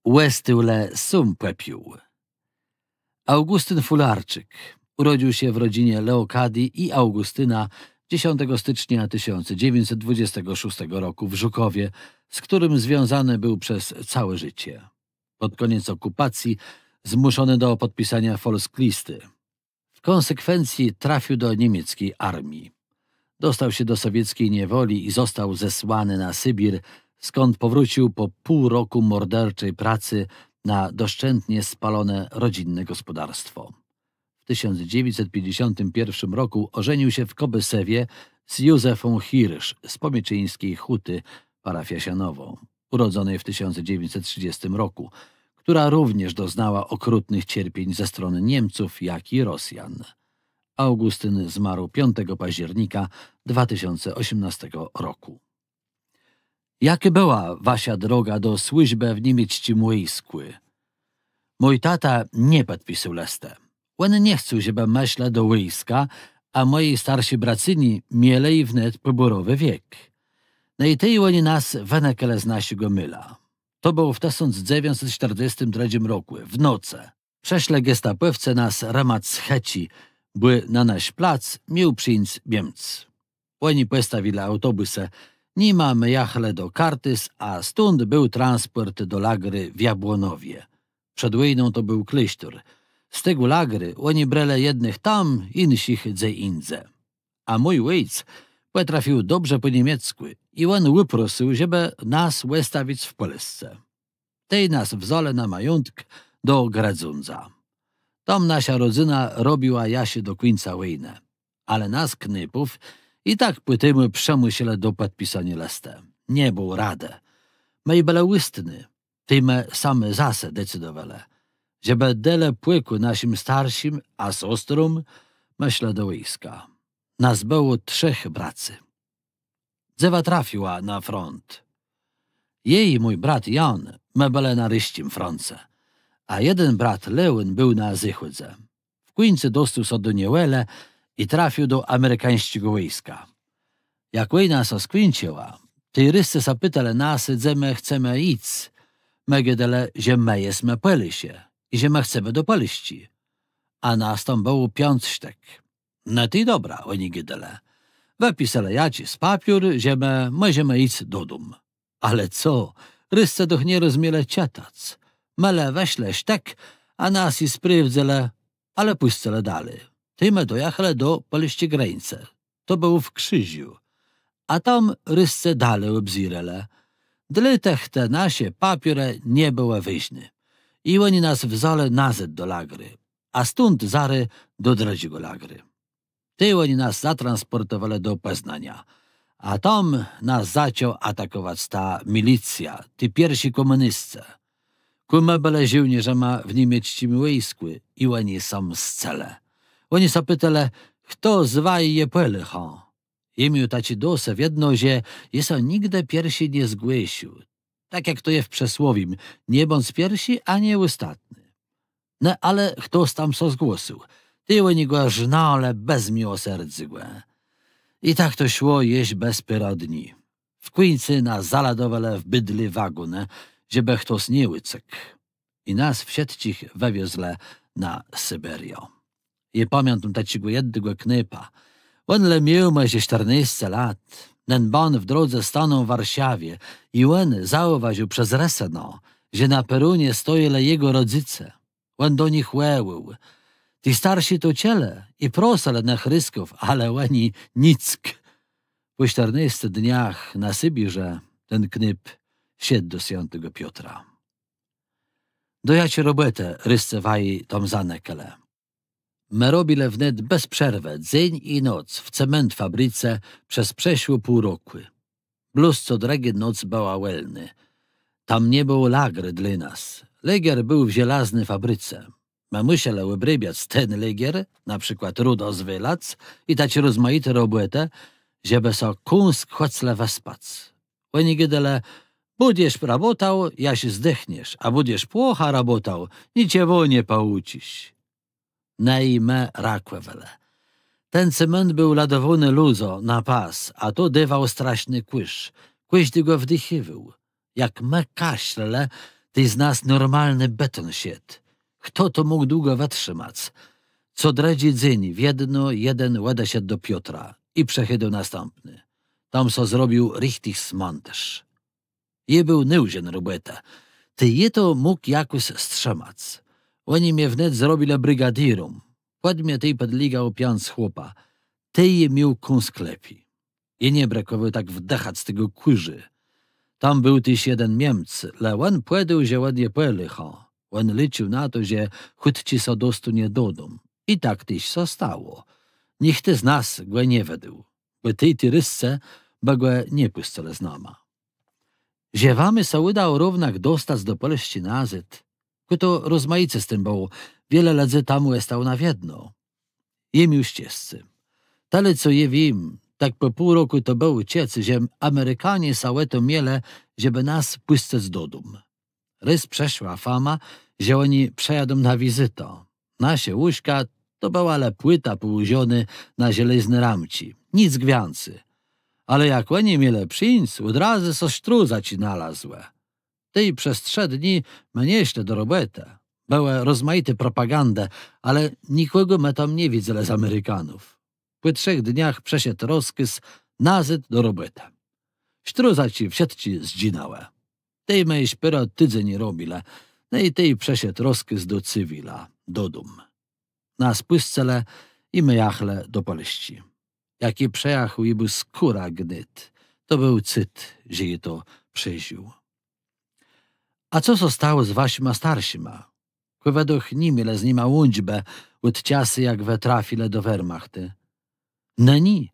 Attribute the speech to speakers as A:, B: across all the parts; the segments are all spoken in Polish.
A: Łestyle sum pepił. Augustyn Fularczyk urodził się w rodzinie Leokadii i Augustyna 10 stycznia 1926 roku w Żukowie, z którym związany był przez całe życie. Pod koniec okupacji zmuszony do podpisania folsklisty. W konsekwencji trafił do niemieckiej armii. Dostał się do sowieckiej niewoli i został zesłany na Sybir, skąd powrócił po pół roku morderczej pracy na doszczętnie spalone rodzinne gospodarstwo. W 1951 roku ożenił się w Kobysewie z Józefą Hirsch z Pomieczyńskiej Huty parafiasianową, urodzonej w 1930 roku, która również doznała okrutnych cierpień ze strony Niemców, jak i Rosjan. Augustyn zmarł 5 października 2018 roku. Jak była wasza droga do służby w niemieckim wojsku? Mój tata nie podpisał listę. On nie chciał, żeby myślał do wojska, a moi starsi bracyni mieli wnet poborowy wiek. No i tej oni nas wynekele z naszego myla. To było w 1943 roku, w nocy. Prześle gestapowce nas ramat z Heci, by na nasz plac miał przyjąć Niemcy. Oni postawili autobusy. Nie mamy jachle do Kartys, a stąd był transport do lagry w Jabłonowie. Przed wojną to był klasztor. Z tego lagry oni brali jednych tam, innych gdzie indziej. A mój ojciec potrafił dobrze po niemiecku i on wyprosił, żeby nas wystawić w Polsce. Tej nas wzole na majątek do Gradzundza. Tam nasza rodzina robiła jasie do końca wojny. Ale nas, knypów, i tak pytamy przemyśle do podpisania listy. Nie było rady. My byli łystny. Tymy same zase decydowali, żeby dele płyku naszym starszym, a sostrom myślę do wojska. Nas było 3 bracy. Dzewa trafiła na front. Jej i mój brat Jan, my byli na ryścim froncie, a jeden brat Leon był na zachodzie. W końcu dostał się do Niewele i trafił do amerykańskiego wojska. Jak wojna się skończyła, tej ryscy zapytali nas, gdzie my chcemy iść. My gadali, że my jesteśmy Polisie i że my chcemy do Polści. A nas tam było 5 sztek. No to i dobra, oni gadali. Wypisali jaci z papier, że my możemy iść do domu. Ale co? Ryscy doch nie rozumieli czytać. Myle weźle sztek, a nas i sprawdzili, ale puścili dalej. My dojechali do polskiej granicy. To było w Krzyziu. A tam rysce dalej obzirali. Dla tych te nasze papiery nie były ważne. I oni nas wzali nazad do lagry, a stąd zary do drugiego lagry. Ty oni nas zatransportowali do Poznania. A tam nas zaczął atakować ta milicja, ty pierwsi komunistcy. My byli żołnierzami w niemieckim wojsku i oni są z cele. Oni zapytali, kto z was je pojechał. Jemu taci dosyć jedno, że jest on nigdy pierwszy nie zgłosił. Tak jak to jest w przesłowim, nie bądź pierwszy, a nie ostatni. No ale ktoś tam co zgłosił. Ty oni go żnale bez miłosierdzia. I tak to szło jeść bez dni. W końcu nas zaladowali w bydly wagon, żeby ktoś nie uciekł. I nas wszystkich wywiozli na Syberię. I pamiętam takiego jednego knypa. On miał może 14 lat. Ten ban w drodze stanął w Warszawie i on zauważył przez reseno, że na peronie stoili jego rodzice. On do nich łeł. Ci starsi to ciele i prosili na chrysków, ale oni nick. Po 14 dniach na Sybirze ten knyp siedł do świętego Piotra. Dojacie robotę ryscewali tam zanekele. My robili wnet bez przerwy, dzień i noc, w cement fabryce przez przeszło pół roku. Plus co drugi noc była welny. Tam nie było lagry dla nas. Legier był w żelaznej fabryce. My musieli wybrabiać ten legier, na przykład rudo zwylać i dać rozmaite roboty, żeby so kunsk chochle wyspać. Oni gadali, będziesz robotał, ja się zdechniesz, a będziesz płocha robotał, niczego nie pouczysz. No i my rakłewele. Ten cement był ladowany luzo na pas, a to dawał straszny kłysz. Kłyś go wdychiwał. Jak my kaszlele, Ty z nas normalny beton sied. Kto to mógł długo wytrzymać? Co dredzi dzień w jedno, jeden łada się do Piotra i przechydo następny. Tam so zrobił richtig smontaż. Je był nieużen robota. Ty je to mógł jakoś strzemać. Oni mnie wnet zrobili brygadierom. Pod mnie tej podligał pian z chłopa. Ty je miał sklepi. Je nie brakowało tak wdechać z tego kurzy. Tam był tyś jeden Niemc, ale on powiedział, że ładnie pojecha. On liczył na to, że chód ci so dostanie do domu. I tak tyś so stało. Nikt z nas go nie wedł, bo tej rysce bo go nie pustyle z nama. Ziewamy so udało równak dostać do Polści nazad. To rozmaice z tym było. Wiele lat temu stał na wiedno. Jem już ścieżcy. Tale co je wiem, tak po pół roku to było ciec, że Amerykanie całe to miele, żeby nas puścić do domu. Rys przeszła fama, że oni przejadą na wizytę. Nasze łóżka to była ale płyta położone na żelazne ramci. Nic gwiancy. Ale jak oni mieli przyjść, od razu so szczru zacinalazłe. Tej przez 3 dni mnie szli do roboty. Były rozmaite propagandy, ale nikogo my tam nie widzieli z Amerykanów. Po 3 dniach przeszedł rozkaz nazad do roboty. Sztruzaci wsiedci zdzinały. Tej my szpera tydzień nie robili, no i tej przeszedł rozkaz do cywila, do dum. Nas puszczele i my jachle do Polści. Jaki przejechał i był skóra gnyt, to był cyt, że je to przeżył. A co zostało z waszyma starszyma? Według nimi z nima łączbę od czasy jak we trafile do Wehrmachty. No nie,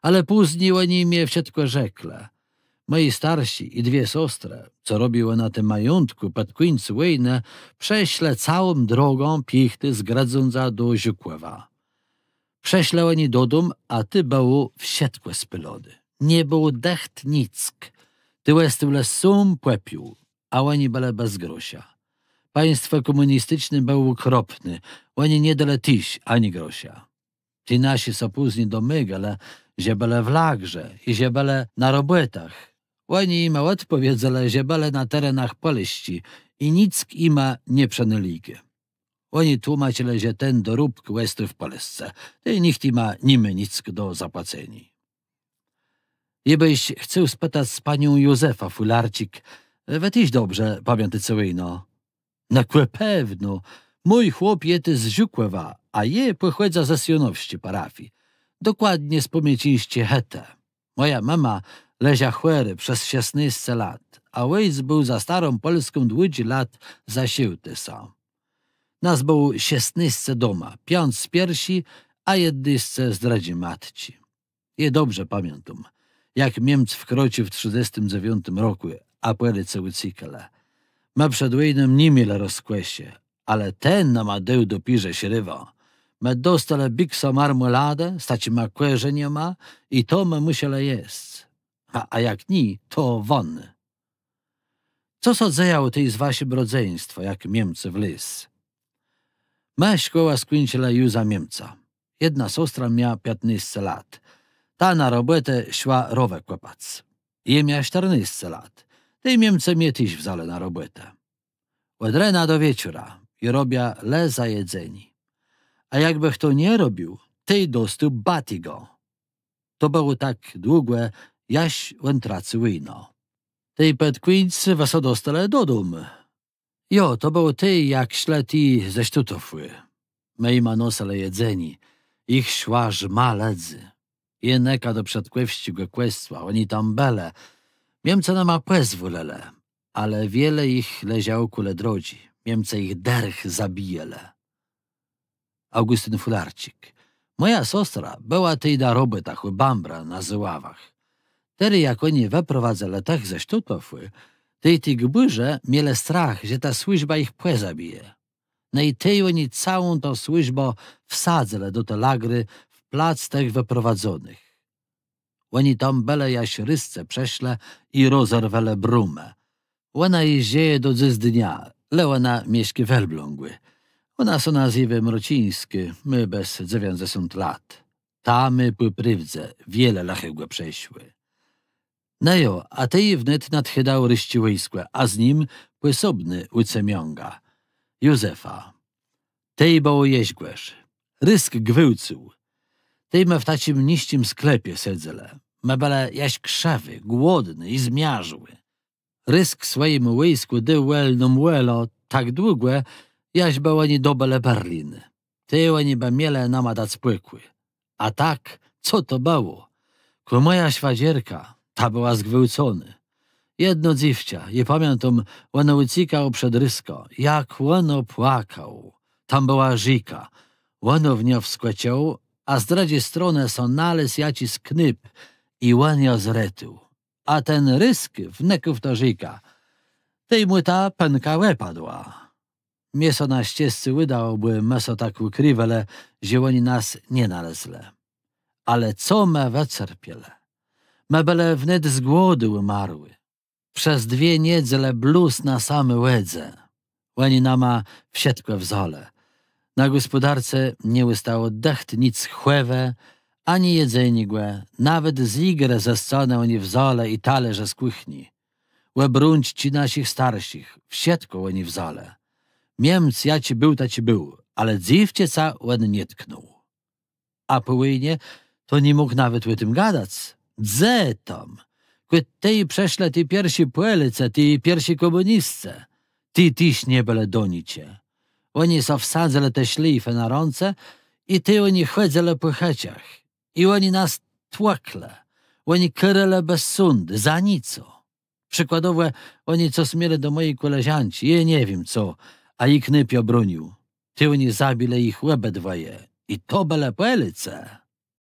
A: ale później oni mnie wszystko rzekle. Moi starsi i 2 siostry, co robiły na tym majątku pod końcu wojny, prześle całą drogą piechty z Gradząca do Żukłowa. Prześle oni do domu, a ty było wszystko spylony. Nie było decht nick. Ty łestyle sum płepił, a oni byli bez grosza. Państwo komunistyczne było okropne. Oni nie dali tyś ani grosza. Ci nasi so później domygali, że byli w lagrze i że byli na robotach. Oni im odpowiedzieli, że byli na terenach Polści i nic im nie przenęli. Oni tłumaczyli, że ten dorób jest w Polsce i nikt im nimi nic do zapłacenia. Jebyś chciał spytać z panią Józefa Fularczyk, we tyś dobrze pamiętasz wojno. Na pewno, mój chłop jest z Żukłowa, a je pochodzi ze Sionowści parafii. Dokładnie z Pomiecińście Hete. Moja mama leża chwery przez 16 lat, a ojciec był za starą Polską 20 lat zasiłty sam. Nas było 16 doma, 5 z piersi, a 11 zdradzi matci. Je dobrze pamiętam, jak Niemc wkroczył w 39 roku, a pojeli cały cykl. My przed wojną nie mieli rozkwesie, ale ten nam dał do pirze śrywa. My dostali biksa marmoladę, stać ma kłeże nie ma i to my musieli jeść. A jak nie, to won. Co so dziejało tej z waszym rodzeństwa, jak Niemcy w lis? My szkoła skończyła już za Niemca. Jedna siostra miała 15 lat. Ta na robotę szła rowę kłopać. Je miała 14 lat. Tej Niemcy mnie też wzali na robotę. Od rana do wieczora i robia le za jedzeni. A jakby kto nie robił, tej dostał batigo. To było tak długie, jaś on tracił wino. Tej pedkwińcy was dostali do domu. Jo, to było tej, jak śleti ze Sztutofły. My ima nosili jedzeni. Ich szła żma ledzy. Jeneka do przedkłewści go kwestła, oni tam bele. Niemcy nama pozwolele, ale wiele ich leżało kule drodzi. Niemcy ich derch zabijele. Augustyn Fularczyk. Moja siostra była tej na robotach u Bambra na Zławach. Tedy jak oni wyprowadzali tak ze Sztutofły, tej gburze mieli strach, że ta służba ich pozabije. No i tej oni całą tą służbę wsadzili do te lagry w plac tych wyprowadzonych. Oni tam byli jaś rysce przeszle i rozerwali brumę. Ona jeździeje do dziś dnia, ale ona mieszka w Elblągu. Ona so nazywa Mrocińskie, my bez 90 lat. Tamy po prywdze wiele lachego przeszły. No jo, a tej wnet nadchydał ryści wojskłe, a z nim płysobny ucemiąga. Józefa. Tej bo jeźgłeś. Rysk gwyłcył. Tej me w tacim niścim sklepie sedzele. Mebele jaś krzewy, głodny i zmiarzły. Rysk swoim łyjsku dyłel numłelo tak długłe, jaś bełani dobele Berlin. Ty oni be miele namadac płykły. A tak, co to było? Ku moja świadzierka, ta była zgwałcony. Jedno dziwcia, je pamiętam, ono ucikał przed rysko, jak ono płakał. Tam była Żika. Ono w nią wskłeciał, a z drugiej strony są nalez jacis knyp i on ją zretył. A ten rysk wneków to Żika. Tej mu ta pęka łepadła. Mieso na ścieżce wydałoby meso tak ukrywele, że oni nas nie nalezle. Ale co me wecerpiele? Mebele wnet z głodu umarły. Przez 2 niedziele bluz na same łedze. Oni nama wsiedkłe w zole. Na gospodarce nie ustało decht nic chłewe, ani jedzenie głe, nawet z igre ze scony oni w zole i talerze z kuchni. Łebrunć ci nasich starszych, wsiedko oni w zole. Miemc ja ci był, ale dziwcie ca łen nie tknął. A po łyjnie to nie mógł nawet o tym gadać. Dze tam, tej prześle ty piersi płelice, ty piersi komunistce, tyś nie byle donicie. Oni są wsadzele te szlify na rące i ty oni chodzele po checiach. I oni nas tłakle. Oni kyrele bez sundy, za nico. Przykładowo, oni co smieli do mojej koleżanci, je nie wiem co, a ich knypio bronił. Ty oni zabili ich łebedwoje. I to byle płelice.